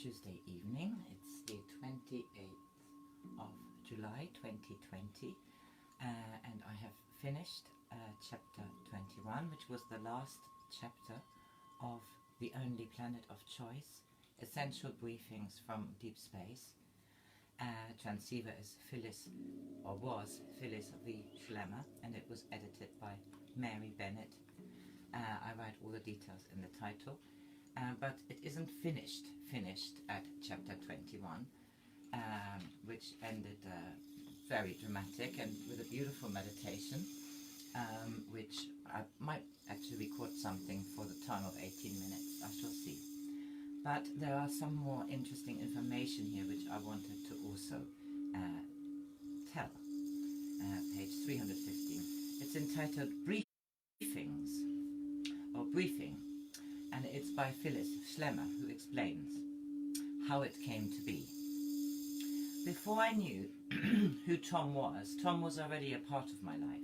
Tuesday evening. It's the 28th of July 2020 and I have finished chapter 21, which was the last chapter of The Only Planet of Choice, Essential Briefings from Deep Space. Transceiver is Phyllis, or was Phyllis Schlemer, and it was edited by Mary Bennett. I write all the details in the title, but it isn't finished at chapter 21, which ended very dramatic and with a beautiful meditation, which I might actually record something for the time of 18 minutes, I shall see. But there are some more interesting information here which I wanted to also tell. Page 315. It's entitled Briefings, or Briefing, and it's by Phyllis Schlemer, who explains how it came to be. Before I knew who Tom was already a part of my life.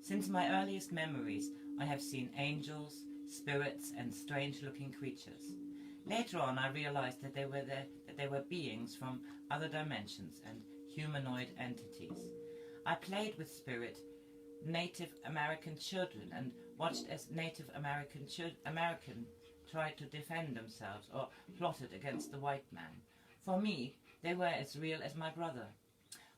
Since my earliest memories, I have seen angels, spirits, and strange-looking creatures. Later on, I realized that they were beings from other dimensions and humanoid entities. I played with Native American children and watched as Native American tried to defend themselves or plotted against the white man. For me, they were as real as my brother.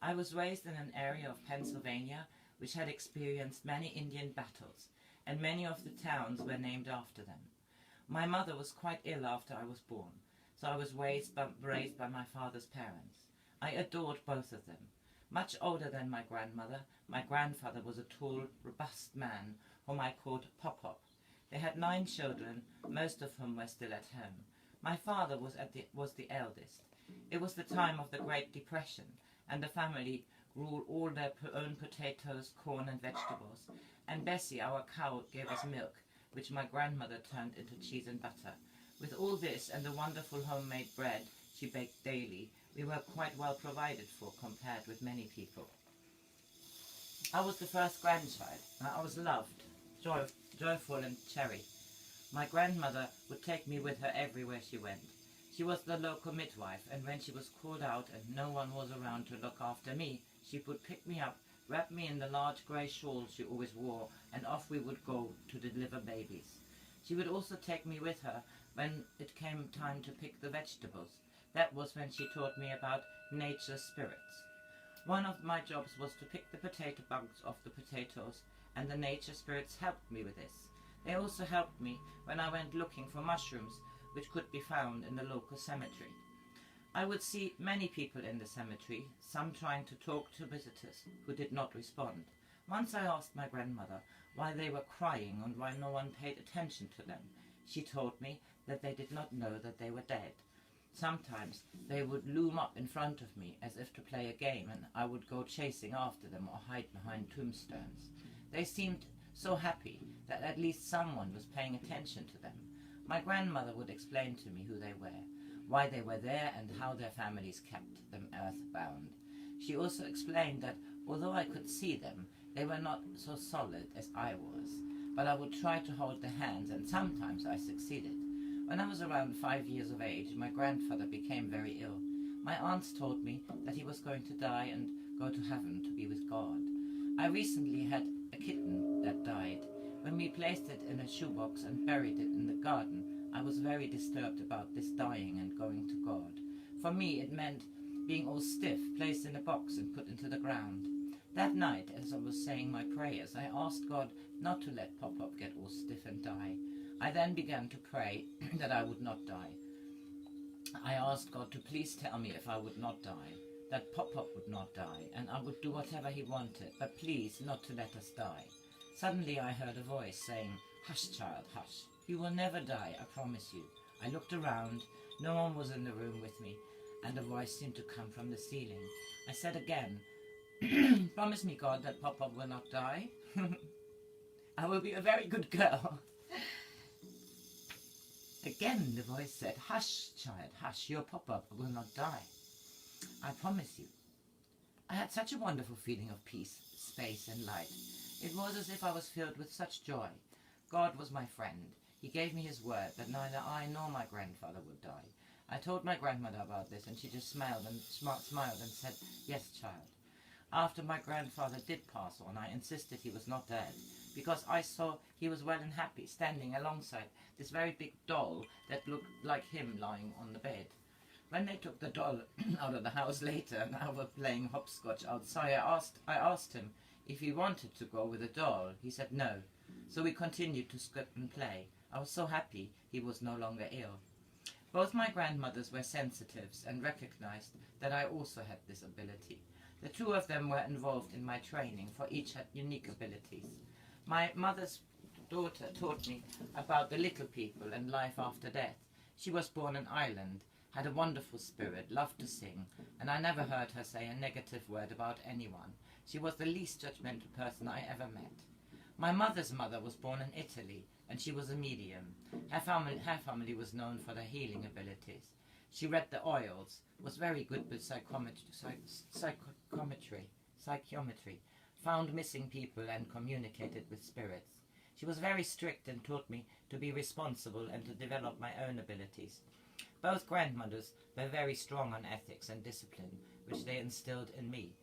I was raised in an area of Pennsylvania which had experienced many Indian battles, and many of the towns were named after them. My mother was quite ill after I was born, so I was raised by my father's parents. I adored both of them. Much older than my grandmother, my grandfather was a tall, robust man whom I called Pop-Pop. They had 9 children, most of whom were still at home. My father was the eldest. It was the time of the Great Depression, and the family grew all their own potatoes, corn and vegetables, and Bessie, our cow, gave us milk, which my grandmother turned into cheese and butter. With all this and the wonderful homemade bread she baked daily, we were quite well provided for compared with many people. I was the first grandchild. I was loved, joyful and cherished. My grandmother would take me with her everywhere she went. She was the local midwife, and when she was called out and no one was around to look after me, she would pick me up, wrap me in the large grey shawl she always wore, and off we would go to deliver babies. She would also take me with her when it came time to pick the vegetables. That was when she taught me about nature's spirits. One of my jobs was to pick the potato bugs off the potatoes, and the nature spirits helped me with this. They also helped me when I went looking for mushrooms which could be found in the local cemetery. I would see many people in the cemetery, some trying to talk to visitors who did not respond. Once I asked my grandmother why they were crying and why no one paid attention to them. She told me that they did not know that they were dead. Sometimes they would loom up in front of me as if to play a game, and I would go chasing after them or hide behind tombstones. They seemed so happy that at least someone was paying attention to them. My grandmother would explain to me who they were, why they were there, and how their families kept them earthbound. She also explained that although I could see them, they were not so solid as I was, but I would try to hold their hands, and sometimes I succeeded. When I was around 5 years of age, my grandfather became very ill. My aunts told me that he was going to die and go to heaven to be with God. I recently had a kitten that died. When we placed it in a shoebox and buried it in the garden, I was very disturbed about this dying and going to God. For me, it meant being all stiff, placed in a box and put into the ground. That night, as I was saying my prayers, I asked God not to let Pop-Pop get all stiff and die. I then began to pray that I would not die. I asked God to please tell me if I would not die, that Pop-Pop would not die, and I would do whatever he wanted, but please not to let us die. Suddenly I heard a voice saying, "Hush, child, hush. You will never die, I promise you." I looked around. No one was in the room with me, and a voice seemed to come from the ceiling. I said again, "Promise me, God, that Pop-Pop will not die." "I will be a very good girl." Again the voice said, "Hush, child, hush. Your Pop-Pop will not die. I promise you." I had such a wonderful feeling of peace, space and light. It was as if I was filled with such joy. God was my friend. He gave me his word that neither I nor my grandfather would die. I told my grandmother about this, and she just smiled and said, "Yes, child." After my grandfather did pass on, I insisted he was not dead, because I saw he was well and happy, standing alongside this very big doll that looked like him lying on the bed. When they took the doll out of the house later and I were playing hopscotch outside, I asked him if he wanted to go with the doll. He said no. So we continued to script and play. I was so happy he was no longer ill. Both my grandmothers were sensitives and recognized that I also had this ability. The two of them were involved in my training, for each had unique abilities. My mother's daughter taught me about the little people and life after death. She was born in Ireland, had a wonderful spirit, loved to sing, and I never heard her say a negative word about anyone. She was the least judgmental person I ever met. My mother's mother was born in Italy, and she was a medium. Her family was known for their healing abilities. She read the oils, was very good with psychometry, found missing people and communicated with spirits. She was very strict and taught me to be responsible and to develop my own abilities. Both grandmothers were very strong on ethics and discipline, which they instilled in me.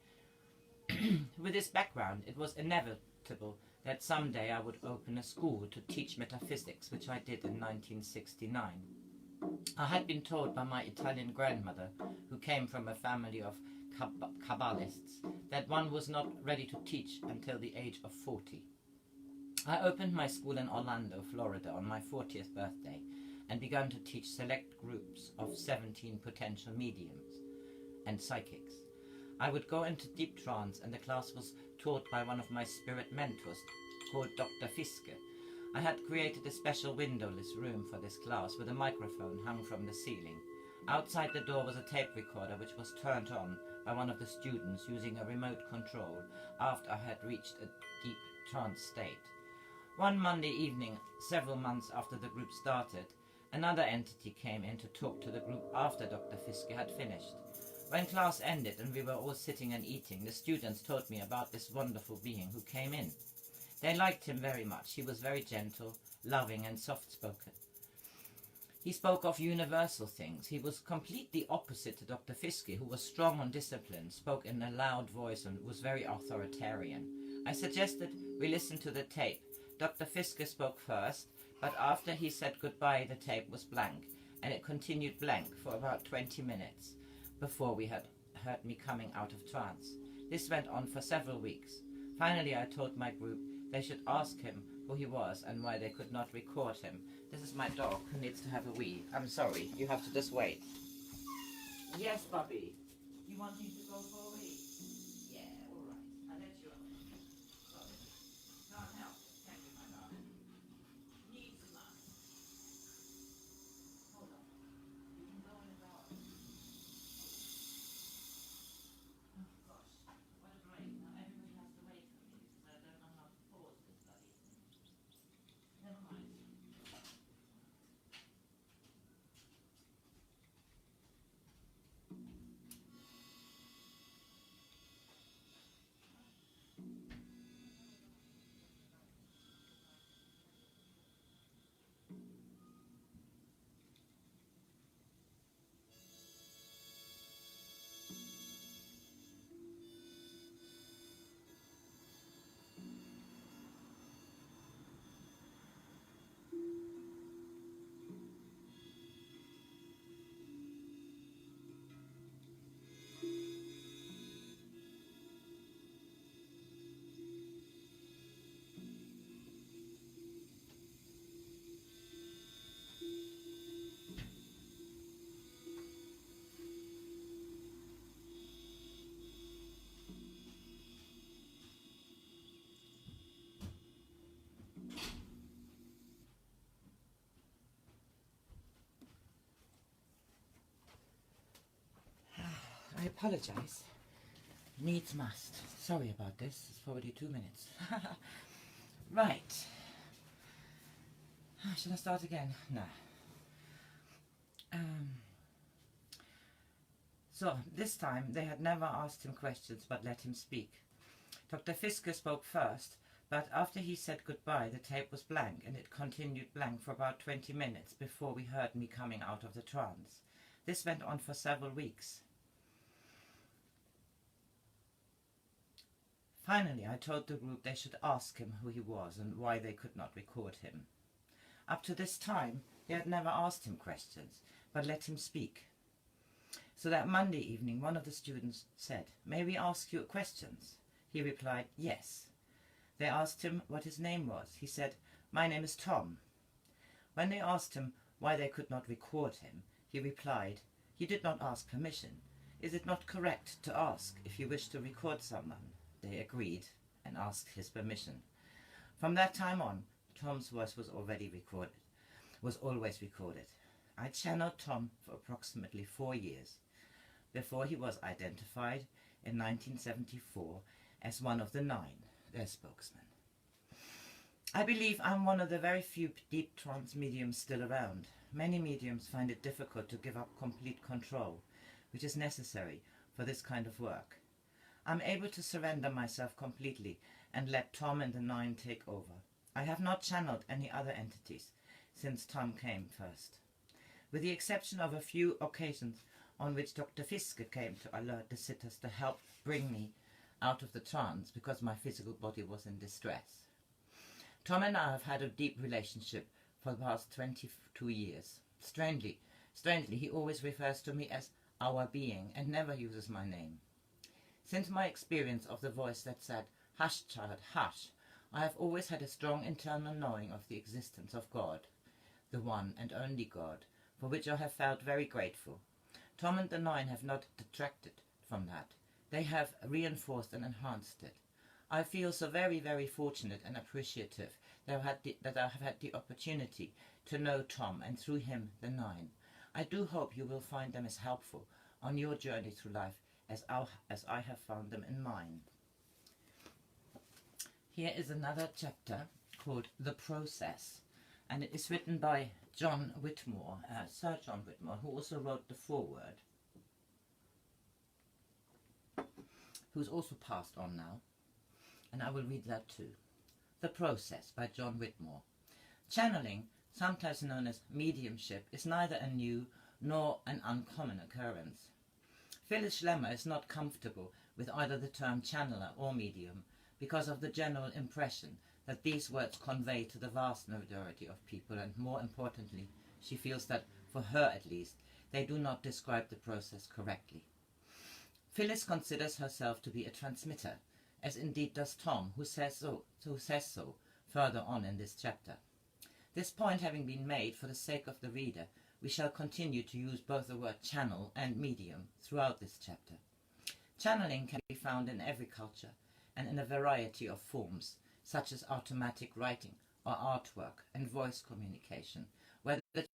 With this background, it was inevitable that someday I would open a school to teach metaphysics, which I did in 1969. I had been told by my Italian grandmother, who came from a family of Kabbalists, that one was not ready to teach until the age of 40. I opened my school in Orlando, Florida on my 40th birthday and began to teach select groups of 17 potential mediums and psychics. I would go into deep trance, and the class was taught by one of my spirit mentors called Dr. Fiske. I had created a special windowless room for this class with a microphone hung from the ceiling. Outside the door was a tape recorder which was turned on by one of the students using a remote control after I had reached a deep trance state. One Monday evening, several months after the group started, another entity came in to talk to the group after Dr. Fiske had finished. When class ended and we were all sitting and eating, the students told me about this wonderful being who came in. They liked him very much. He was very gentle, loving, and soft-spoken. He spoke of universal things. He was completely opposite to Dr. Fiske, who was strong on discipline, spoke in a loud voice, and was very authoritarian. I suggested we listen to the tape. Dr. Fiske spoke first, but after he said goodbye, the tape was blank, and it continued blank for about 20 minutes before we had heard me coming out of trance. This went on for several weeks. Finally, I told my group they should ask him who he was and why they could not record him. This is my dog who needs to have a wee. I'm sorry, you have to just wait. Yes, Bobby. You want him to go for a wee? Yeah, all right. I'll let you alone. Sorry. Can't help it, can you, my darling? Needs must. Hold on. You can go in the garden. Oh, gosh. What a break. Now everybody has to wait for me because I don't know how to pause this bloody thing. Never mind. I apologize. Needs must. Sorry about this. It's already 2 minutes. Right. Should I start again? No. So, this time they had never asked him questions but let him speak. Dr. Fiske spoke first, but after he said goodbye, the tape was blank, and it continued blank for about 20 minutes before we heard me coming out of the trance. This went on for several weeks. Finally, I told the group they should ask him who he was and why they could not record him. Up to this time, they had never asked him questions, but let him speak. So that Monday evening, one of the students said, "May we ask you questions?" He replied, "Yes." They asked him what his name was. He said, "My name is Tom." When they asked him why they could not record him, he replied, "You did not ask permission. Is it not correct to ask if you wish to record someone?" They agreed and asked his permission. From that time on, Tom's voice was always recorded. I channeled Tom for approximately 4 years, before he was identified in 1974 as one of the 9, their spokesman. I believe I'm one of the very few deep trance mediums still around. Many mediums find it difficult to give up complete control, which is necessary for this kind of work. I'm able to surrender myself completely and let Tom and the 9 take over. I have not channeled any other entities since Tom came first, with the exception of a few occasions on which Dr. Fiske came to alert the sitters to help bring me out of the trance because my physical body was in distress. Tom and I have had a deep relationship for the past 22 years. Strangely, he always refers to me as our being and never uses my name. Since my experience of the voice that said, "Hush, child, hush," I have always had a strong internal knowing of the existence of God, the one and only God, for which I have felt very grateful. Tom and the 9 have not detracted from that. They have reinforced and enhanced it. I feel so very, very fortunate and appreciative that I have had the opportunity to know Tom and through him the 9. I do hope you will find them as helpful on your journey through life as I have found them in mine. Here is another chapter called The Process, and it is written by John Whitmore, Sir John Whitmore, who also wrote the foreword, who's also passed on now, and I will read that too. The Process by John Whitmore. Channeling, sometimes known as mediumship, is neither a new nor an uncommon occurrence. Phyllis Schlemer is not comfortable with either the term channeler or medium because of the general impression that these words convey to the vast majority of people, and more importantly, she feels that, for her at least, they do not describe the process correctly. Phyllis considers herself to be a transmitter, as indeed does Tom, who says so further on in this chapter. This point having been made for the sake of the reader, we shall continue to use both the word channel and medium throughout this chapter. Channeling can be found in every culture and in a variety of forms, such as automatic writing or artwork and voice communication, where the channel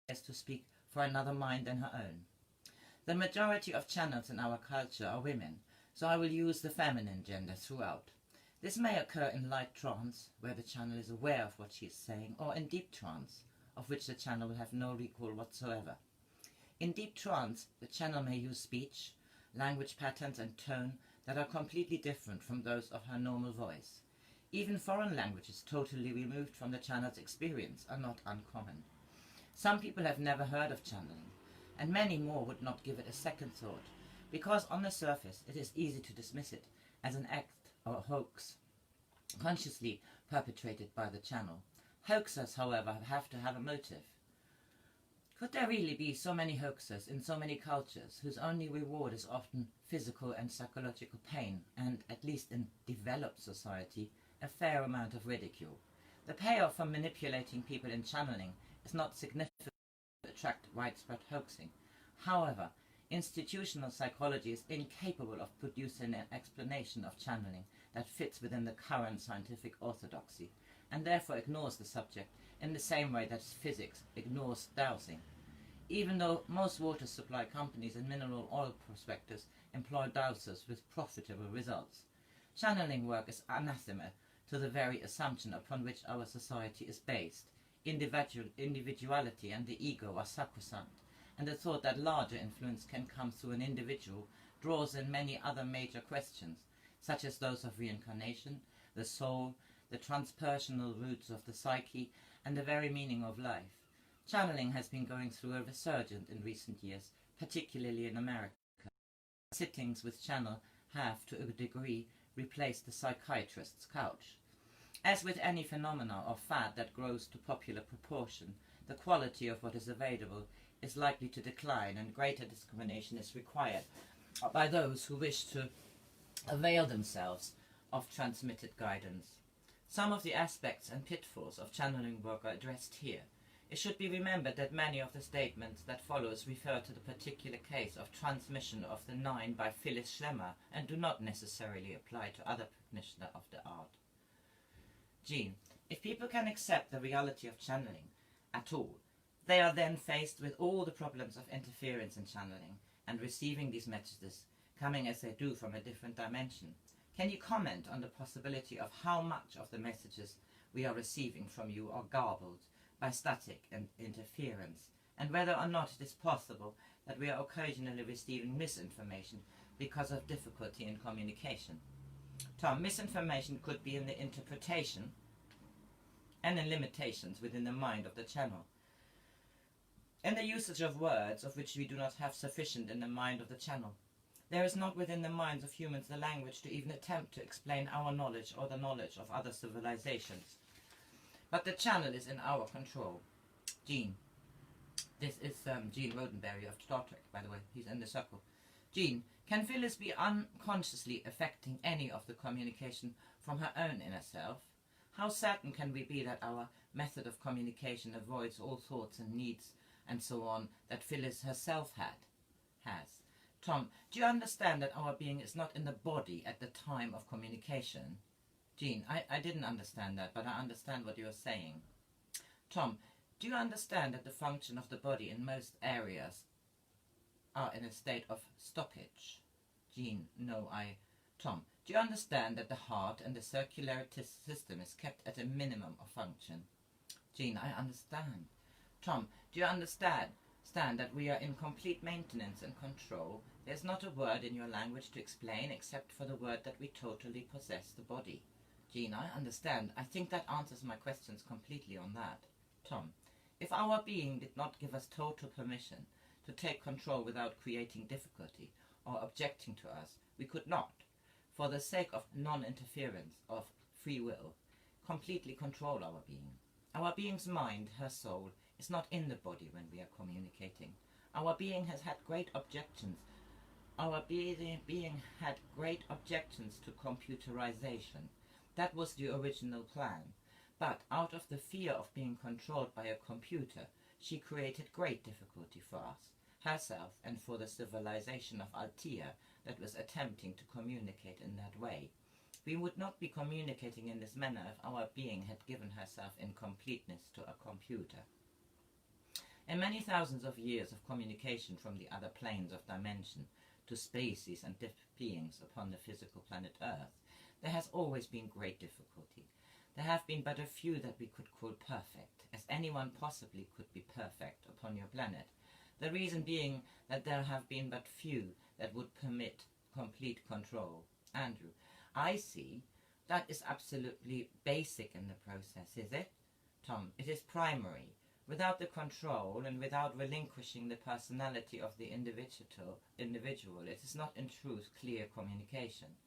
is to speak for another mind than her own. The majority of channels in our culture are women, so I will use the feminine gender throughout. This may occur in light trance, where the channel is aware of what she is saying, or in deep trance, of which the channel will have no recall whatsoever. In deep trance, the channel may use speech, language patterns and tone that are completely different from those of her normal voice. Even foreign languages totally removed from the channel's experience are not uncommon. Some people have never heard of channeling, and many more would not give it a second thought, because on the surface it is easy to dismiss it as an act or hoax, consciously perpetrated by the channel. Hoaxers, however, have to have a motive. Could there really be so many hoaxers in so many cultures whose only reward is often physical and psychological pain, and, at least in developed society, a fair amount of ridicule? The payoff from manipulating people in channeling is not significant to attract widespread hoaxing. However, institutional psychology is incapable of producing an explanation of channeling that fits within the current scientific orthodoxy, and therefore ignores the subject in the same way that physics ignores dowsing. Even though most water supply companies and mineral oil prospectors employ dowsers with profitable results, channeling work is anathema to the very assumption upon which our society is based. Individuality and the ego are sacrosanct, and the thought that larger influence can come through an individual draws in many other major questions, such as those of reincarnation, the soul, the transpersonal roots of the psyche, and the very meaning of life. Channeling has been going through a resurgence in recent years, particularly in America. Sittings with channel have, to a degree, replaced the psychiatrist's couch. As with any phenomena or fad that grows to popular proportion, the quality of what is available is likely to decline, and greater discrimination is required by those who wish to avail themselves of transmitted guidance. Some of the aspects and pitfalls of channeling work are addressed here. It should be remembered that many of the statements that follows refer to the particular case of transmission of the nine by Phyllis Schlemer and do not necessarily apply to other practitioners of the art. Jean, if people can accept the reality of channeling at all, they are then faced with all the problems of interference in channeling and receiving these messages, coming as they do from a different dimension. Can you comment on the possibility of how much of the messages we are receiving from you are garbled by static and interference, and whether or not it is possible that we are occasionally receiving misinformation because of difficulty in communication? Tom, misinformation could be in the interpretation and in limitations within the mind of the channel, and the usage of words of which we do not have sufficient in the mind of the channel. There is not within the minds of humans the language to even attempt to explain our knowledge or the knowledge of other civilizations. But the channel is in our control. Jean. This is Gene Roddenberry of Star Trek, by the way. He's in the circle. Jean, can Phyllis be unconsciously affecting any of the communication from her own inner self? How certain can we be that our method of communication avoids all thoughts and needs and so on that Phyllis herself has? Tom, do you understand that our being is not in the body at the time of communication? Jean, I didn't understand that, but I understand what you're saying. Tom, do you understand that the function of the body in most areas are in a state of stoppage? Jean, no, Tom, do you understand that the heart and the circulatory system is kept at a minimum of function? Jean, I understand. Tom, do you understand that we are in complete maintenance and control? There's not a word in your language to explain except for the word that we totally possess the body. Jean, I understand. I think that answers my questions completely on that. Tom, if our being did not give us total permission to take control without creating difficulty or objecting to us, we could not, for the sake of non-interference of free will, completely control our being. Our being's mind, her soul, is not in the body when we are communicating. Our being has had great objections. Our being had great objections to computerization. That was the original plan. But out of the fear of being controlled by a computer, she created great difficulty for us, herself, and for the civilization of Altea that was attempting to communicate in that way. We would not be communicating in this manner if our being had given herself in completeness to a computer. In many thousands of years of communication from the other planes of dimension to species and beings upon the physical planet Earth, there has always been great difficulty. There have been but a few that we could call perfect, as anyone possibly could be perfect upon your planet. The reason being that there have been but few that would permit complete control. Andrew, I see. That is absolutely basic in the process, is it? Tom, it is primary. Without the control and without relinquishing the personality of the individual, it is not in truth clear communication.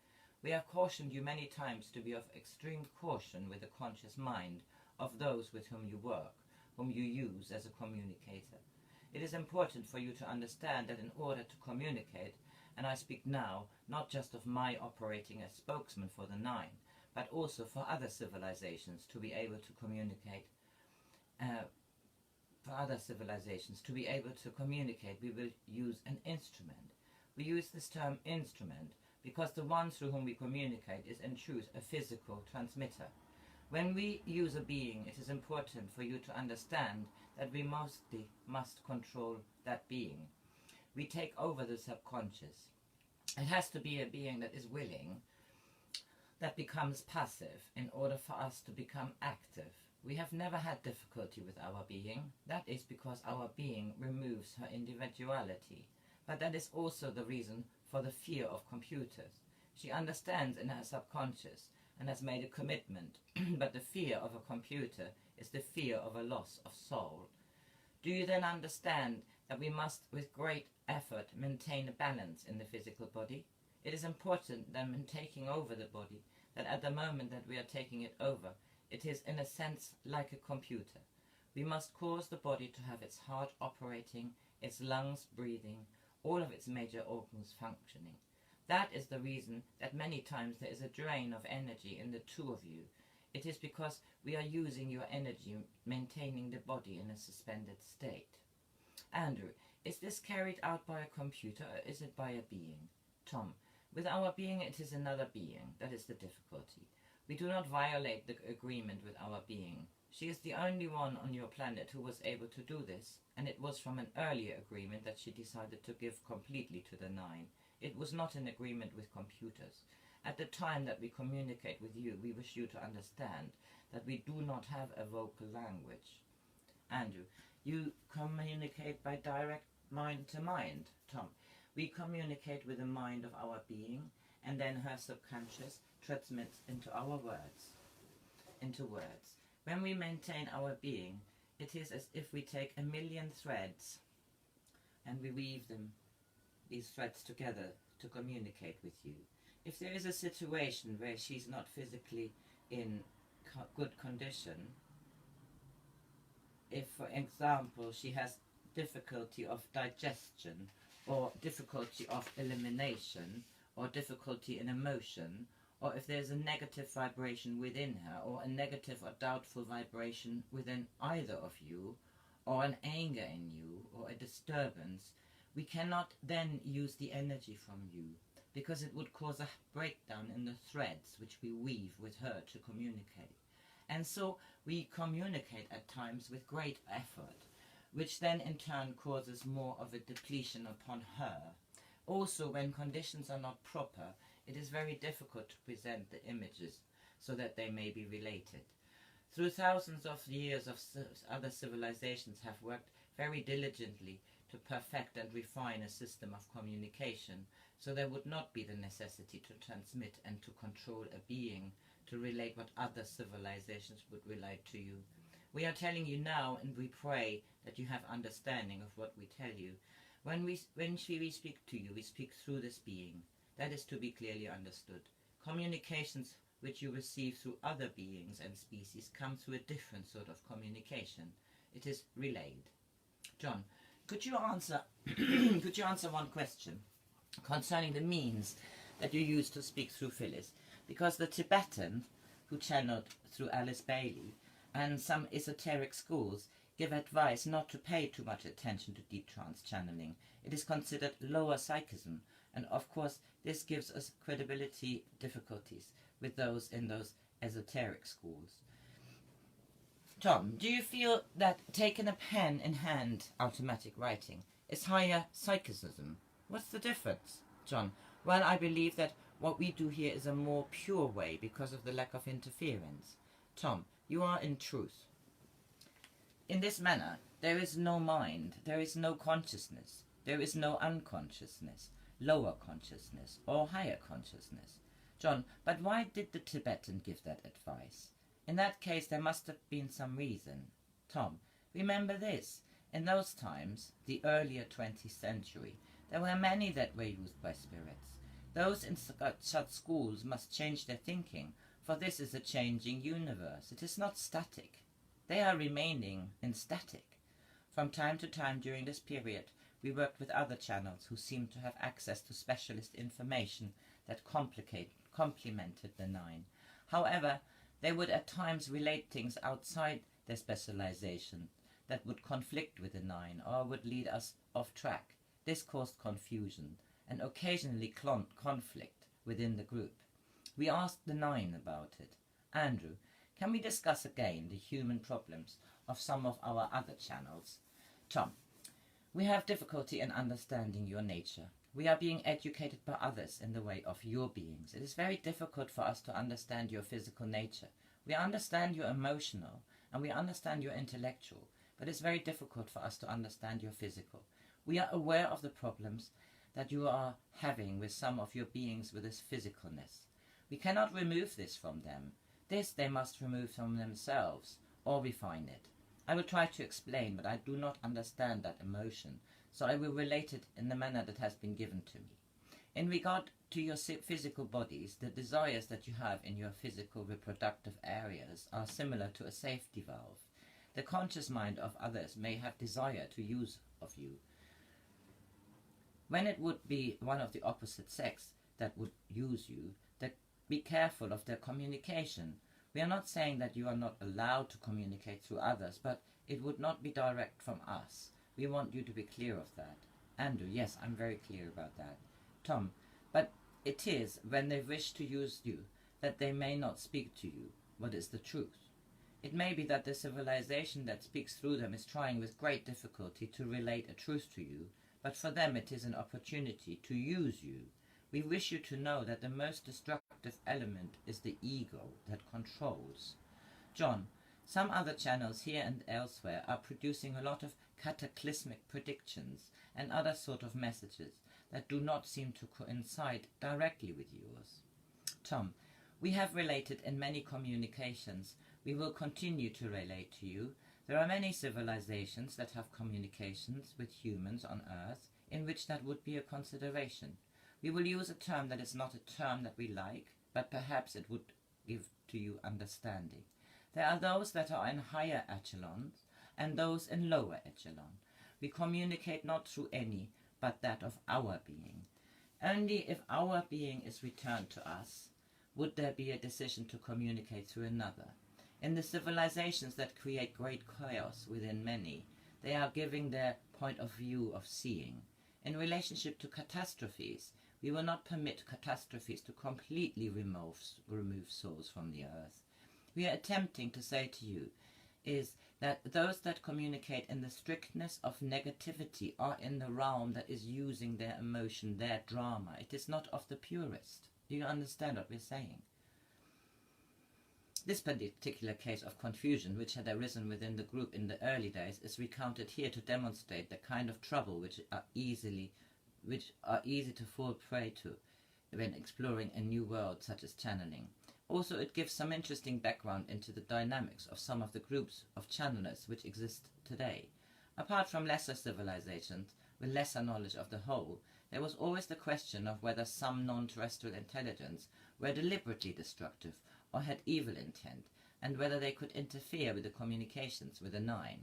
We have cautioned you many times to be of extreme caution with the conscious mind of those with whom you work, whom you use as a communicator. It is important for you to understand that in order to communicate, and I speak now not just of my operating as spokesman for the nine, but also for other civilizations to be able to communicate, we will use an instrument. We use this term instrument because the one through whom we communicate is in truth a physical transmitter. When we use a being, it is important for you to understand that we mostly must control that being. We take over the subconscious. It has to be a being that is willing, that becomes passive in order for us to become active. We have never had difficulty with our being. That is because our being removes her individuality. But that is also the reason for the fear of computers. She understands in her subconscious and has made a commitment, but the fear of a computer is the fear of a loss of soul. Do you then understand that we must, with great effort, maintain a balance in the physical body? It is important that in taking over the body, that at the moment that we are taking it over, it is in a sense like a computer. We must cause the body to have its heart operating, its lungs breathing, all of its major organs functioning. That is the reason that many times there is a drain of energy in the two of you. It is because we are using your energy, maintaining the body in a suspended state. Andrew, is this carried out by a computer or is it by a being? Tom, with our being it is another being. That is the difficulty. We do not violate the agreement with our being. She is the only one on your planet who was able to do this, and it was from an earlier agreement that she decided to give completely to the Nine. It was not an agreement with computers. At the time that we communicate with you, we wish you to understand that we do not have a vocal language. Andrew, you communicate by direct mind to mind. Tom, we communicate with the mind of our being, and then her subconscious transmits into our words. When we maintain our being, it is as if we take 1,000,000 threads and we weave these threads together to communicate with you. If there is a situation where she's not physically in good condition, if, for example, she has difficulty of digestion, or difficulty of elimination, or difficulty in emotion, or if there's a negative vibration within her, or a negative or doubtful vibration within either of you, or an anger in you, or a disturbance, we cannot then use the energy from you, because it would cause a breakdown in the threads which we weave with her to communicate. And so we communicate at times with great effort, which then in turn causes more of a depletion upon her. Also, when conditions are not proper, it is very difficult to present the images so that they may be related. Through thousands of years of other civilizations have worked very diligently to perfect and refine a system of communication, so there would not be the necessity to transmit and to control a being to relate what other civilizations would relate to you. We are telling you now, and we pray that you have understanding of what we tell you. When we speak to you, we speak through this being. That is to be clearly understood. Communications which you receive through other beings and species come through a different sort of communication. It is relayed. John, could you answer one question concerning the means that you use to speak through Phyllis? Because the Tibetan, who channeled through Alice Bailey, and some esoteric schools give advice not to pay too much attention to deep trance channeling. It is considered lower psychism, and of course this gives us credibility difficulties with those in those esoteric schools. Tom, do you feel that taking a pen in hand, automatic writing, is higher psychism? What's the difference? John, well, I believe that what we do here is a more pure way because of the lack of interference. Tom, you are in truth. In this manner, there is no mind, there is no consciousness, there is no unconsciousness, lower consciousness, or higher consciousness. John, but why did the Tibetan give that advice? In that case, there must have been some reason. Tom, remember this. In those times, the earlier 20th century, there were many that were used by spirits. Those in such schools must change their thinking, for this is a changing universe. It is not static. They are remaining in static. From time to time during this period, we worked with other channels who seemed to have access to specialist information that complemented the Nine. However, they would at times relate things outside their specialization that would conflict with the Nine or would lead us off track. This caused confusion and occasionally conflict within the group. We asked the Nine about it. Andrew, can we discuss again the human problems of some of our other channels? Tom, we have difficulty in understanding your nature. We are being educated by others in the way of your beings. It is very difficult for us to understand your physical nature. We understand your emotional and we understand your intellectual, but it's very difficult for us to understand your physical. We are aware of the problems that you are having with some of your beings with this physicalness. We cannot remove this from them. This they must remove from themselves or refine it. I will try to explain, but I do not understand that emotion, so I will relate it in the manner that has been given to me. In regard to your physical bodies, the desires that you have in your physical reproductive areas are similar to a safety valve. The conscious mind of others may have desire to use of you, when it would be one of the opposite sex that would use you. Be careful of their communication. We are not saying that you are not allowed to communicate through others, but it would not be direct from us. We want you to be clear of that. Andrew, yes, I'm very clear about that. Tom, but it is, when they wish to use you, that they may not speak to you what is the truth. It may be that the civilization that speaks through them is trying with great difficulty to relate a truth to you, but for them it is an opportunity to use you. We wish you to know that the most destructive element is the ego that controls. John, some other channels here and elsewhere are producing a lot of cataclysmic predictions and other sort of messages that do not seem to coincide directly with yours. Tom, we have related in many communications. We will continue to relate to you. There are many civilizations that have communications with humans on Earth in which that would be a consideration. We will use a term that is not a term that we like, but perhaps it would give to you understanding. There are those that are in higher echelons and those in lower echelon. We communicate not through any, but that of our being. Only if our being is returned to us would there be a decision to communicate through another. In the civilizations that create great chaos within many, they are giving their point of view of seeing. In relationship to catastrophes, we will not permit catastrophes to completely remove souls from the earth. We are attempting to say to you is that those that communicate in the strictness of negativity are in the realm that is using their emotion, their drama. It is not of the purest. Do you understand what we're saying? This particular case of confusion which had arisen within the group in the early days is recounted here to demonstrate the kind of trouble which are easy to fall prey to when exploring a new world such as channeling. Also, it gives some interesting background into the dynamics of some of the groups of channelers which exist today. Apart from lesser civilizations with lesser knowledge of the whole, there was always the question of whether some non-terrestrial intelligence were deliberately destructive or had evil intent, and whether they could interfere with the communications with the Nine.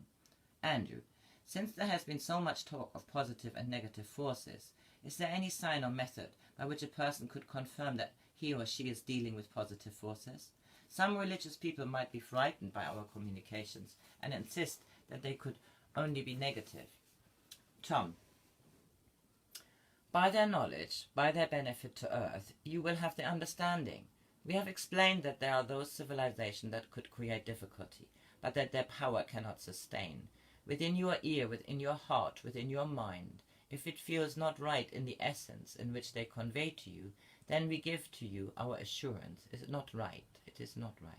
Andrew, since there has been so much talk of positive and negative forces, is there any sign or method by which a person could confirm that he or she is dealing with positive forces? Some religious people might be frightened by our communications and insist that they could only be negative. Tom, by their knowledge, by their benefit to Earth, you will have the understanding. We have explained that there are those civilizations that could create difficulty, but that their power cannot sustain. Within your ear, within your heart, within your mind, if it feels not right in the essence in which they convey to you, then we give to you our assurance. Is it not right? It is not right.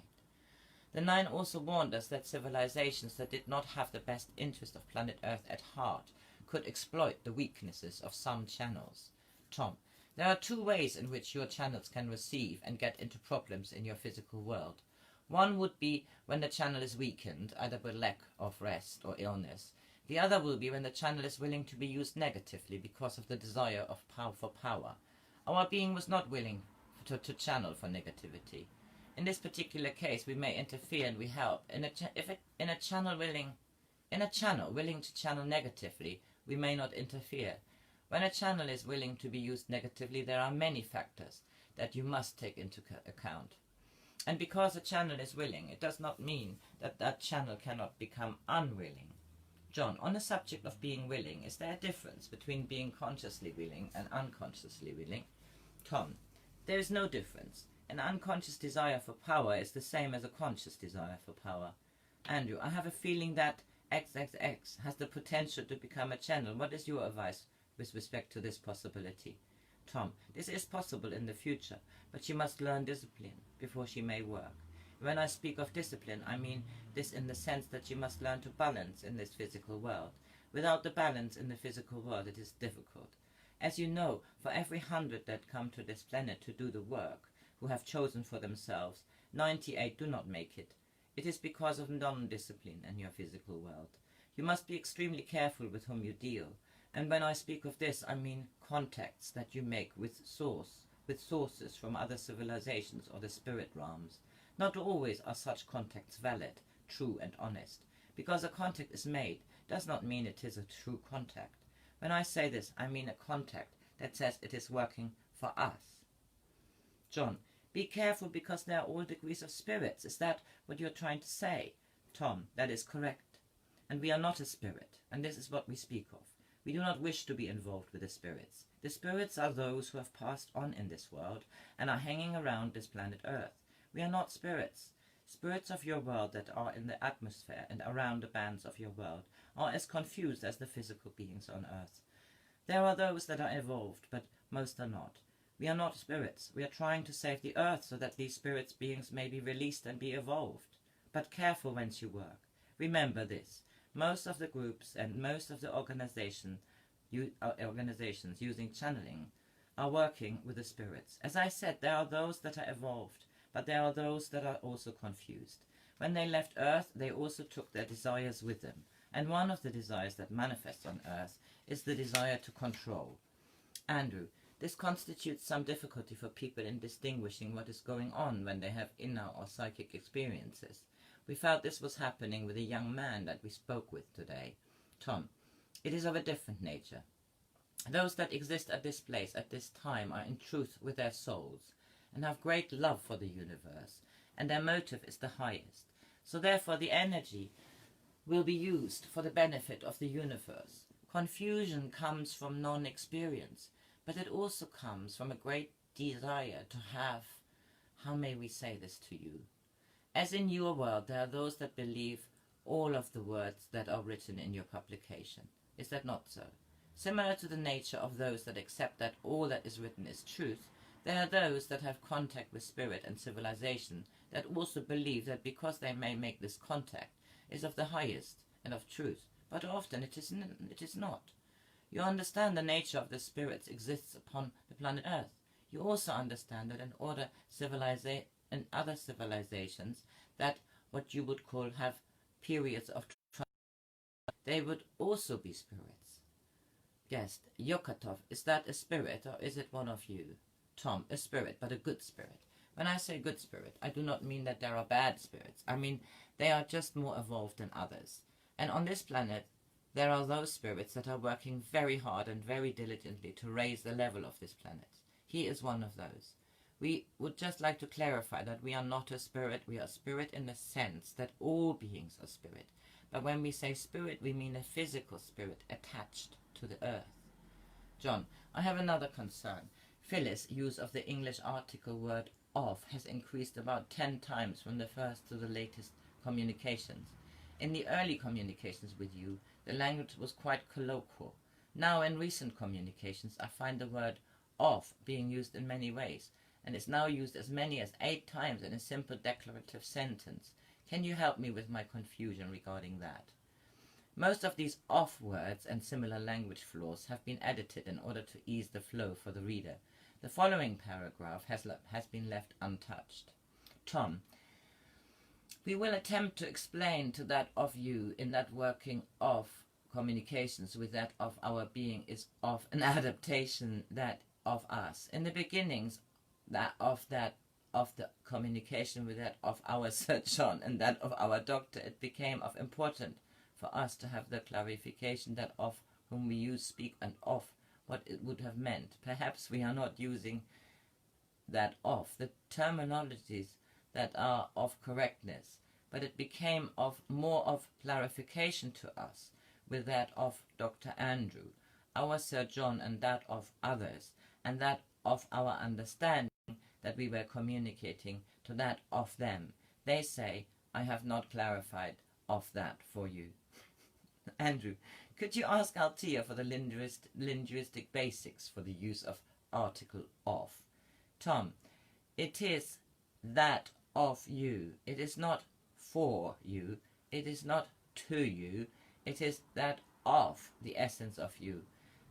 The Nine also warned us that civilizations that did not have the best interest of planet Earth at heart could exploit the weaknesses of some channels. Tom, there are two ways in which your channels can receive and get into problems in your physical world. One would be when the channel is weakened, either by lack of rest or illness. The other will be when the channel is willing to be used negatively because of the desire of power. Our being was not willing to channel for negativity. In this particular case, we may interfere and we help. In a channel willing to channel negatively, we may not interfere. When a channel is willing to be used negatively, there are many factors that you must take into account. And because a channel is willing, it does not mean that that channel cannot become unwilling. John, on the subject of being willing, is there a difference between being consciously willing and unconsciously willing? Tom, there is no difference. An unconscious desire for power is the same as a conscious desire for power. Andrew, I have a feeling that XXX has the potential to become a channel. What is your advice with respect to this possibility? Tom, this is possible in the future, but she must learn discipline before she may work. When I speak of discipline, I mean this in the sense that she must learn to balance in this physical world. Without the balance in the physical world, it is difficult. As you know, for every 100 that come to this planet to do the work, who have chosen for themselves, 98 do not make it. It is because of non-discipline in your physical world. You must be extremely careful with whom you deal, and when I speak of this, I mean contacts that you make with sources from other civilizations or the spirit realms. Not always are such contacts valid, true and honest. Because a contact is made does not mean it is a true contact. When I say this, I mean a contact that says it is working for us. John, be careful because there are all degrees of spirits. Is that what you're trying to say? Tom, that is correct. And we are not a spirit, and this is what we speak of. We do not wish to be involved with the spirits. The spirits are those who have passed on in this world and are hanging around this planet Earth. We are not spirits. Spirits of your world that are in the atmosphere and around the bands of your world are as confused as the physical beings on Earth. There are those that are evolved, but most are not. We are not spirits. We are trying to save the Earth so that these spirits beings may be released and be evolved. But careful whence you work. Remember this. Most of the groups and most of the organizations using channeling are working with the spirits. As I said, there are those that are evolved, but there are those that are also confused. When they left Earth, they also took their desires with them. And one of the desires that manifests on Earth is the desire to control. Andrew, this constitutes some difficulty for people in distinguishing what is going on when they have inner or psychic experiences. We felt this was happening with a young man that we spoke with today. Tom, it is of a different nature. Those that exist at this place at this time are in truth with their souls and have great love for the universe, and their motive is the highest. So therefore the energy will be used for the benefit of the universe. Confusion comes from non-experience, but it also comes from a great desire to have, how may we say this to you? As in your world, there are those that believe all of the words that are written in your publication. Is that not so? Similar to the nature of those that accept that all that is written is truth, there are those that have contact with spirit and civilization that also believe that because they may make this contact is of the highest and of truth, but often it is not. You understand the nature of the spirits exists upon the planet Earth. You also understand that in other civilizations that what you would call have periods of trance, they would also be spirits. Guest, Yokatov, is that a spirit or is it one of you? Tom, a spirit, but a good spirit. When I say good spirit, I do not mean that there are bad spirits. I mean they are just more evolved than others. And on this planet, there are those spirits that are working very hard and very diligently to raise the level of this planet. He is one of those. We would just like to clarify that we are not a spirit. We are spirit in the sense that all beings are spirit. But when we say spirit, we mean a physical spirit attached to the earth. John, I have another concern. Phyllis' use of the English article word of has increased about 10 times from the first to the latest communications. In the early communications with you, the language was quite colloquial. Now in recent communications, I find the word of being used in many ways, and is now used as many as 8 times in a simple declarative sentence. Can you help me with my confusion regarding that? Most of these off words and similar language flaws have been edited in order to ease the flow for the reader. The following paragraph has been left untouched. Tom, we will attempt to explain to that of you in that working of communications with that of our being is of an adaptation that of us. In the beginnings of the communication with that of our Sir John and that of our doctor, it became of important for us to have the clarification that of whom we use speak and of what it would have meant. Perhaps we are not using that of the terminologies that are of correctness, but it became of more of clarification to us with that of Dr. Andrew, our Sir John, and that of others, and that of our understanding that we were communicating to that of them. They say, I have not clarified of that for you. Andrew, could you ask Althea for the linguistic basics for the use of article of? Tom, it is that of you. It is not for you. It is not to you. It is that of the essence of you,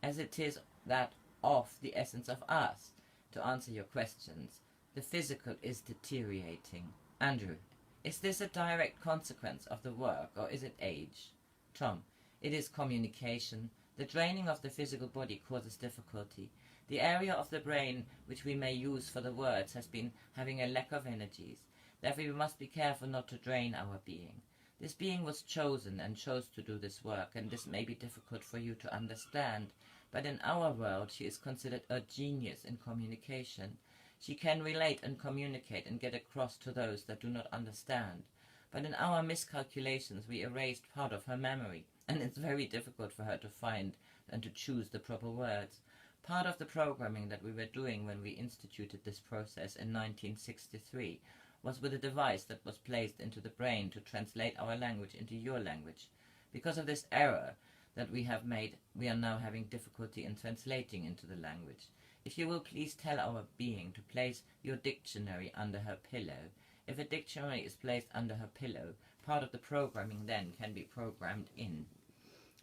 as it is that of the essence of us. To answer your questions, the physical is deteriorating. Andrew, Is this a direct consequence of the work, or is it age? Tom: it is communication. The draining of the physical body causes difficulty. The area of the brain which we may use for the words has been having a lack of energies. Therefore we must be careful not to drain our being. This being was chosen and chose to do this work, and this may be difficult for you to understand, but in our world she is considered a genius in communication. She can relate and communicate and get across to those that do not understand. But in our miscalculations we erased part of her memory, and it's very difficult for her to find and to choose the proper words. Part of the programming that we were doing when we instituted this process in 1963 was with a device that was placed into the brain to translate our language into your language. Because of this error that we have made, we are now having difficulty in translating into the language. If you will please tell our being to place your dictionary under her pillow. If a dictionary is placed under her pillow, part of the programming then can be programmed in.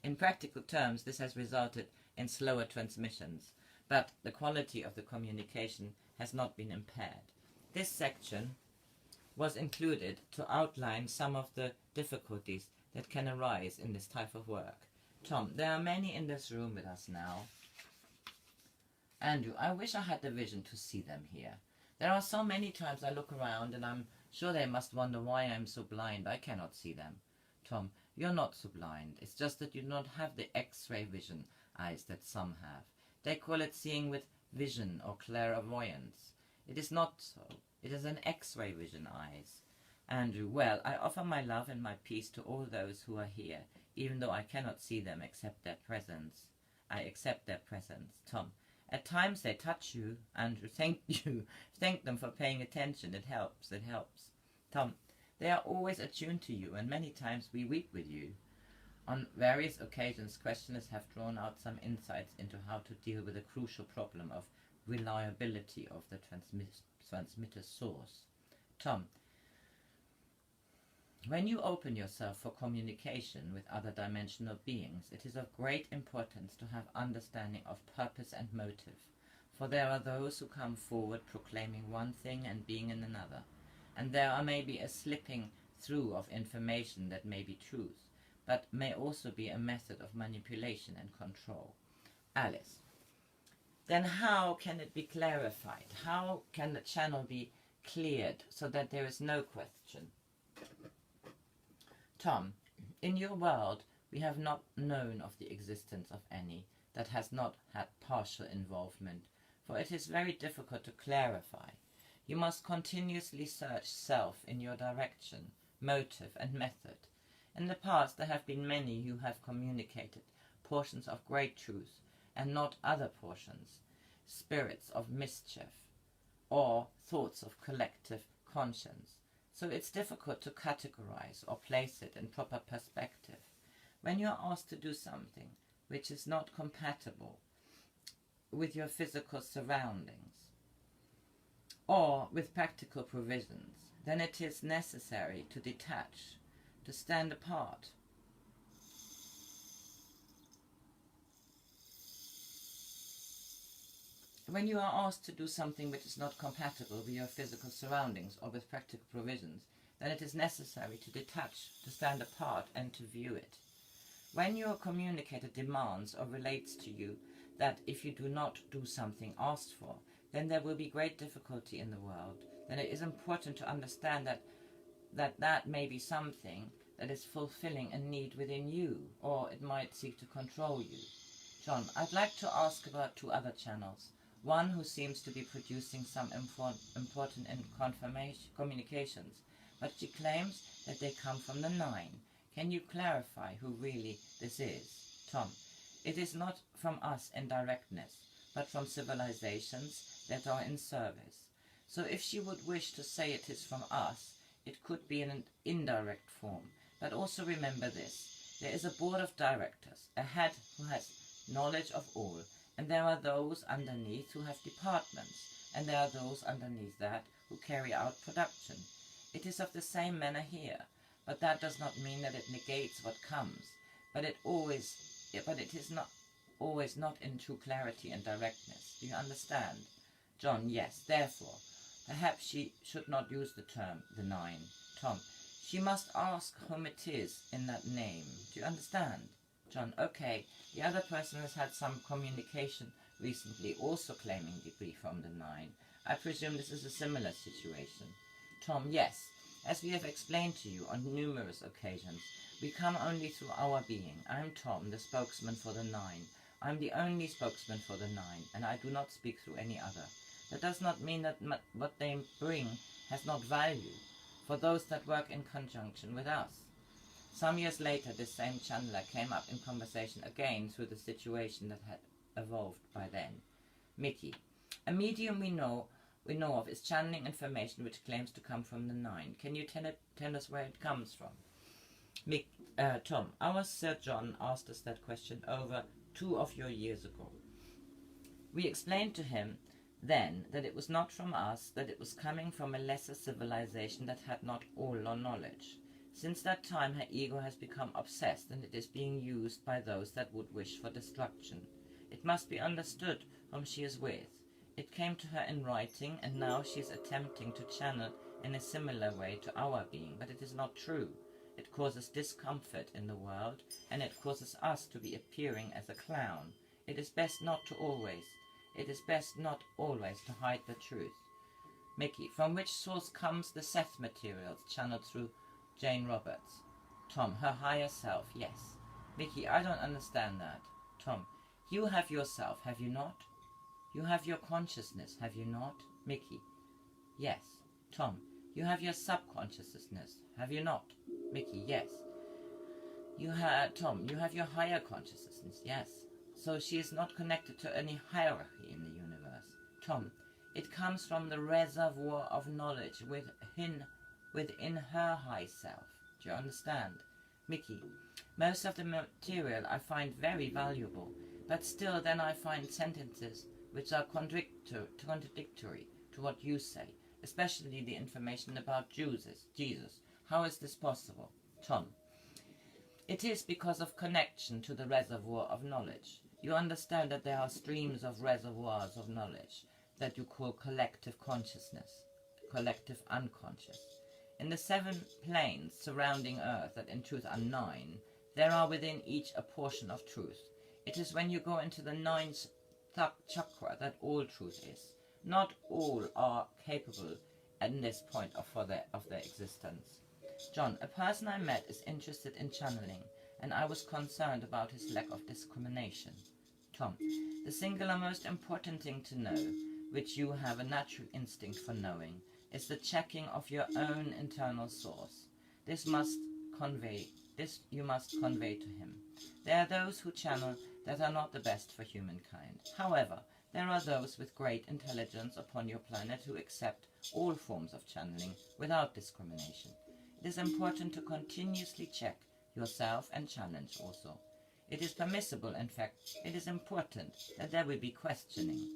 In practical terms, this has resulted in slower transmissions, but the quality of the communication has not been impaired. This section was included to outline some of the difficulties that can arise in this type of work. Tom: there are many in this room with us now. Andrew: I wish I had the vision to see them here. There are so many times I look around and I'm sure they must wonder why I'm so blind I cannot see them. Tom: you're not so blind. It's just that you do not have the X-ray vision eyes that some have. They call it seeing with vision or clairvoyance. It is not so. It is an X-ray vision eyes. Andrew: well, I offer my love and my peace to all those who are here, even though I cannot see them except their presence. I accept their presence. Tom: at times they touch you. Andrew: thank you. Thank them for paying attention. It helps. It helps. Tom: they are always attuned to you, and many times we weep with you. On various occasions, questioners have drawn out some insights into how to deal with the crucial problem of reliability of the transmitter source. Tom: when you open yourself for communication with other dimensional beings, it is of great importance to have understanding of purpose and motive, for there are those who come forward proclaiming one thing and being in another, and there may be a slipping through of information that may be truth, but may also be a method of manipulation and control. Alice: then how can it be clarified? How can the channel be cleared so that there is no question? Tom: in your world we have not known of the existence of any that has not had partial involvement, for it is very difficult to clarify. You must continuously search self in your direction, motive and method. In the past there have been many who have communicated portions of great truth and not other portions, spirits of mischief, or thoughts of collective conscience. So it's difficult to categorize or place it in proper perspective. When you are asked to do something which is not compatible with your physical surroundings or with practical provisions, then it is necessary to detach, to stand apart. When you are asked to do something which is not compatible with your physical surroundings or with practical provisions, then it is necessary to detach, to stand apart, and to view it. When your communicator demands or relates to you that if you do not do something asked for, then there will be great difficulty in the world, then it is important to understand that may be something that is fulfilling a need within you, or it might seek to control you. John: I'd like to ask about two other channels. One who seems to be producing some important communications, but she claims that they come from the Nine. Can you clarify who really this is? Tom: it is not from us in directness, but from civilizations that are in service. So if she would wish to say it is from us, it could be in an indirect form. But also remember this: there is a board of directors, a head who has knowledge of all, and there are those underneath who have departments, and there are those underneath that who carry out production. It is of the same manner here, but that does not mean that it negates what comes, but it is not always not in true clarity and directness. Do you understand? John: yes. Therefore, perhaps she should not use the term the Nine. Tom: She must ask whom it is in that name. Do you understand? John, okay. The other person has had some communication recently, also claiming debris from the 9. I presume this is a similar situation. Tom, yes. As we have explained to you on numerous occasions, we come only through our being. I'm Tom, the spokesman for the 9. I'm the only spokesman for the 9, and I do not speak through any other. That does not mean that what they bring has not value for those that work in conjunction with us. Some years later, this same channeler came up in conversation again through the situation that had evolved by then. Mickey, a medium we know of is channeling information which claims to come from the 9. Can you tell us where it comes from? Tom, our Sir John asked us that question over 2 of your years ago. We explained to him then that it was not from us, that it was coming from a lesser civilization that had not all our knowledge. Since that time her ego has become obsessed, and it is being used by those that would wish for destruction. It must be understood whom she is with. It came to her in writing, and now she is attempting to channel in a similar way to our being, but it is not true. It causes discomfort in the world, and it causes us to be appearing as a clown. It is best not always to hide the truth. Mickey, from which source comes the Seth materials channeled through Jane Roberts? Tom, her higher self, yes. Mickey, I don't understand that. Tom, you have yourself, have you not? You have your consciousness, have you not? Mickey, yes. Tom, you have your subconsciousness, have you not? Mickey, yes. Tom, you have your higher consciousness, yes. So she is not connected to any hierarchy in the universe. Tom, it comes from the reservoir of knowledge within her high self. Do you understand? Mickey, most of the material I find very valuable, but still then I find sentences which are contradictory to what you say, especially the information about Jesus. How is this possible? Tom, it is because of connection to the reservoir of knowledge. You understand that there are streams of reservoirs of knowledge that you call collective consciousness, collective unconscious. In the 7 planes surrounding Earth that in truth are 9, there are within each a portion of truth. It is when you go into the 9th chakra that all truth is. Not all are capable at this point of their existence. John, a person I met is interested in channeling, and I was concerned about his lack of discrimination. Tom, the singular most important thing to know, which you have a natural instinct for knowing, is the checking of your own internal source. This you must convey to him. There are those who channel that are not the best for humankind. However, there are those with great intelligence upon your planet who accept all forms of channeling without discrimination. It is important to continuously check yourself and challenge also. It is permissible, in fact, it is important that there will be questioning.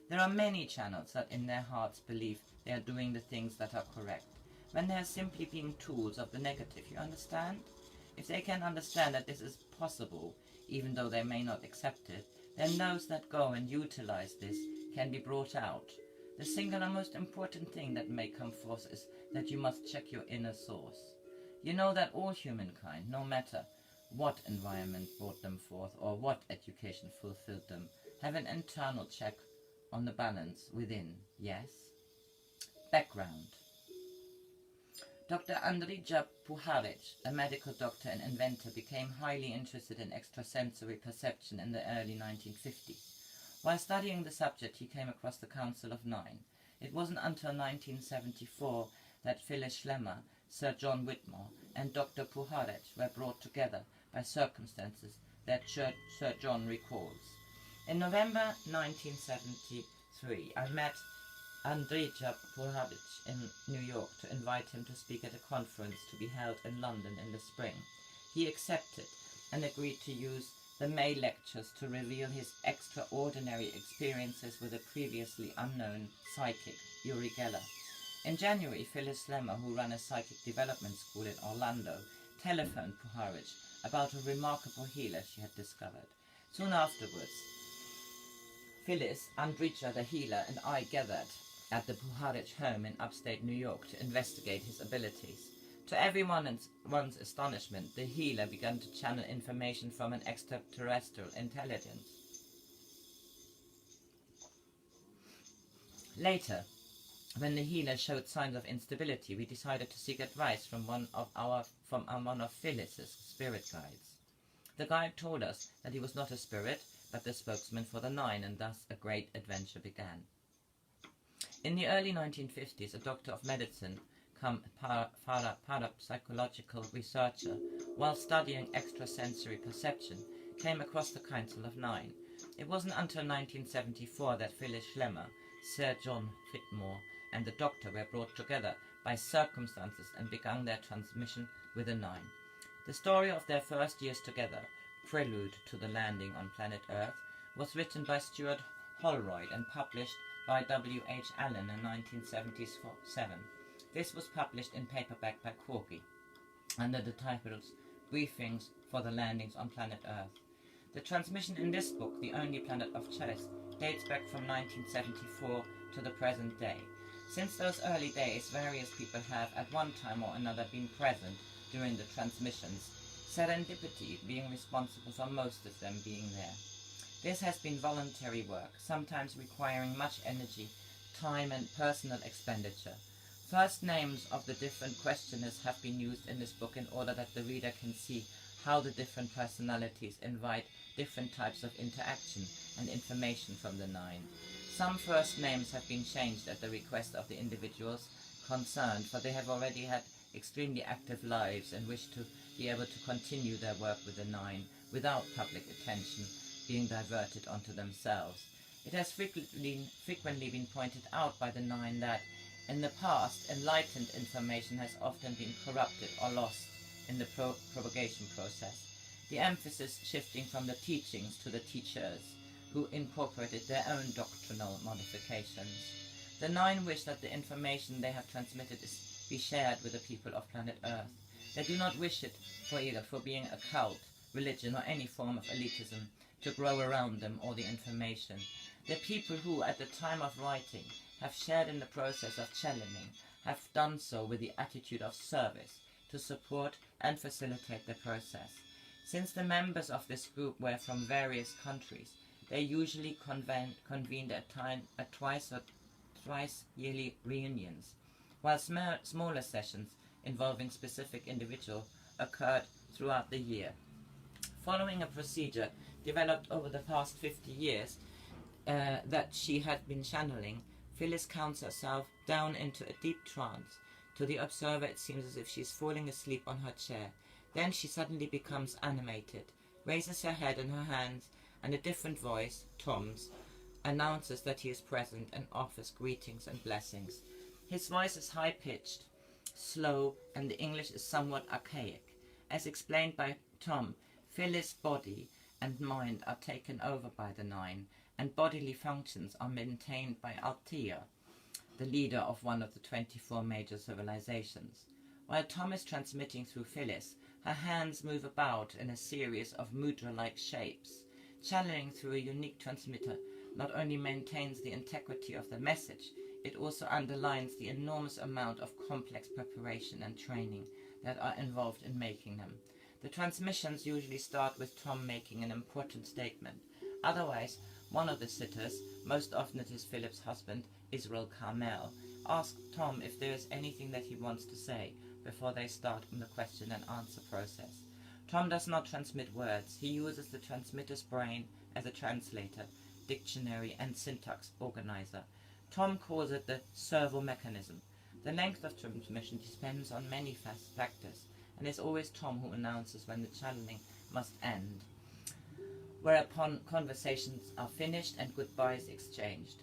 There are many channels that in their hearts believe they are doing the things that are correct, when they are simply being tools of the negative, you understand? If they can understand that this is possible, even though they may not accept it, then those that go and utilize this can be brought out. The singular most important thing that may come forth is that you must check your inner source. You know that all humankind, no matter what environment brought them forth or what education fulfilled them, have an internal check on the balance within, yes? Background. Dr. Andrija Puharic, a medical doctor and inventor, became highly interested in extrasensory perception in the early 1950s. While studying the subject, he came across the Council of 9. It wasn't until 1974 that Phyllis Schlemer, Sir John Whitmore, and Dr. Puharic were brought together by circumstances that Sir John recalls. In November 1973, I met Andrija Puharic in New York to invite him to speak at a conference to be held in London in the spring. He accepted and agreed to use the May lectures to reveal his extraordinary experiences with a previously unknown psychic, Uri Geller. In January, Phyllis Schlemer, who ran a psychic development school in Orlando, telephoned Puharic about a remarkable healer she had discovered. Soon afterwards, Phyllis, Andrija the healer, and I gathered at the Puharic home in upstate New York to investigate his abilities. To everyone's astonishment, the healer began to channel information from an extraterrestrial intelligence. Later, when the healer showed signs of instability, we decided to seek advice from one of Phyllis's spirit guides. The guide told us that he was not a spirit, but the spokesman for the Nine, and thus a great adventure began. In the early 1950s, a doctor of medicine, parapsychological researcher, while studying extrasensory perception, came across the Council of Nine. It wasn't until 1974 that Phyllis Schlemer, Sir John Fitmore, and the doctor were brought together by circumstances and began their transmission with the Nine. The story of their first years together, prelude to the landing on planet Earth, was written by Stuart Holroyd and published by W. H. Allen in 1977. This was published in paperback by Corky, under the titles Briefings for the Landings on Planet Earth. The transmission in this book, The Only Planet of Choice, dates back from 1974 to the present day. Since those early days, various people have at one time or another been present during the transmissions, serendipity being responsible for most of them being there. This has been voluntary work, sometimes requiring much energy, time and personal expenditure. First names of the different questioners have been used in this book in order that the reader can see how the different personalities invite different types of interaction and information from the Nine. Some first names have been changed at the request of the individuals concerned, for they have already had extremely active lives and wish to be able to continue their work with the Nine without public attention being diverted onto themselves. It has frequently been pointed out by the Nine that, in the past, enlightened information has often been corrupted or lost in the propagation process, the emphasis shifting from the teachings to the teachers, who incorporated their own doctrinal modifications. The Nine wish that the information they have transmitted be shared with the people of planet Earth. They do not wish it for being a cult, religion, or any form of elitism to grow around them or the information. The people who, at the time of writing, have shared in the process of channeling have done so with the attitude of service to support and facilitate the process. Since the members of this group were from various countries, they usually convened at twice yearly reunions, while smaller sessions involving specific individuals occurred throughout the year. Following a procedure developed over the past 50 years that she had been channeling, Phyllis counts herself down into a deep trance. To the observer, it seems as if she is falling asleep on her chair. Then she suddenly becomes animated, raises her head and her hands, and a different voice, Tom's, announces that he is present and offers greetings and blessings. His voice is high-pitched, slow, and the English is somewhat archaic. As explained by Tom, Phyllis' body and mind are taken over by the Nine, and bodily functions are maintained by Althea, the leader of one of the 24 major civilizations. While Tom is transmitting through Phyllis, her hands move about in a series of mudra-like shapes. Channeling through a unique transmitter not only maintains the integrity of the message, it also underlines the enormous amount of complex preparation and training that are involved in making them. The transmissions usually start with Tom making an important statement. Otherwise, one of the sitters, most often it is Philip's husband, Israel Carmel, asks Tom if there is anything that he wants to say before they start on the question and answer process. Tom does not transmit words. He uses the transmitter's brain as a translator, dictionary, and syntax organizer. Tom calls it the servo mechanism. The length of transmission depends on many factors, and it's always Tom who announces when the channeling must end, whereupon conversations are finished and goodbyes exchanged.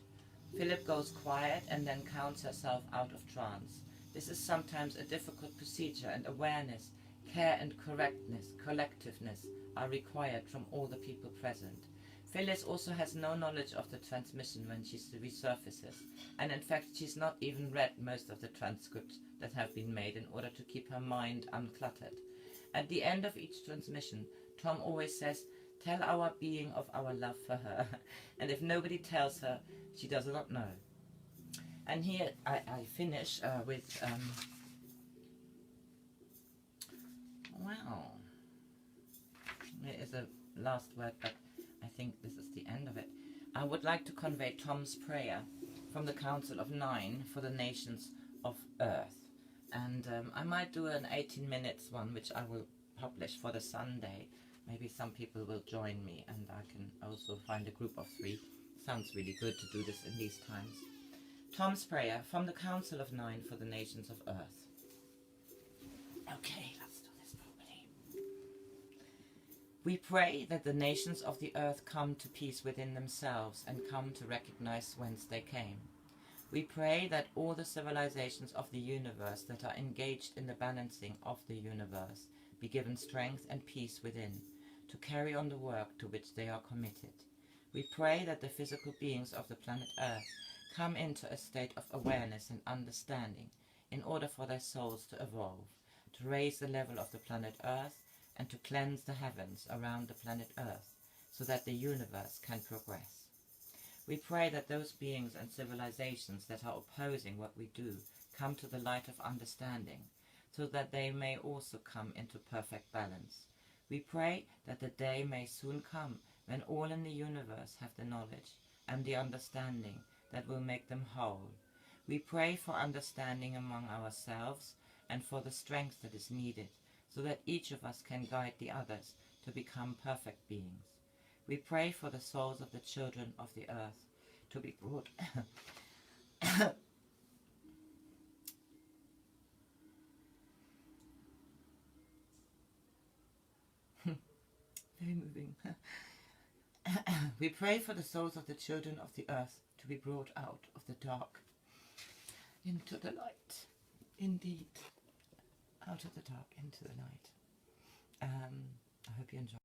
Philip goes quiet and then counts herself out of trance. This is sometimes a difficult procedure, and awareness, care and collectiveness are required from all the people present. Phyllis also has no knowledge of the transmission when she resurfaces, and in fact she's not even read most of the transcripts that have been made in order to keep her mind uncluttered. At the end of each transmission, Tom always says, "Tell our being of our love for her," and if nobody tells her, she does not know. And here I finish with Well, there is a last word, but I think this is the end of it. I would like to convey Tom's prayer from the Council of 9 for the nations of Earth. And I might do an 18 minutes one, which I will publish for the Sunday. Maybe some people will join me, and I can also find a group of 3. Sounds really good to do this in these times. Tom's prayer from the Council of 9 for the nations of Earth. Okay, let's do this properly. We pray that the nations of the earth come to peace within themselves and come to recognize whence they came. We pray that all the civilizations of the universe that are engaged in the balancing of the universe be given strength and peace within to carry on the work to which they are committed. We pray that the physical beings of the planet Earth come into a state of awareness and understanding in order for their souls to evolve, to raise the level of the planet Earth and to cleanse the heavens around the planet Earth so that the universe can progress. We pray that those beings and civilizations that are opposing what we do come to the light of understanding so that they may also come into perfect balance. We pray that the day may soon come when all in the universe have the knowledge and the understanding that will make them whole. We pray for understanding among ourselves and for the strength that is needed so that each of us can guide the others to become perfect beings. We pray for the souls of the children of the earth to be brought very moving. We pray for the souls of the children of the earth to be brought out of the dark into the light. Indeed, out of the dark into the light. I hope you enjoy.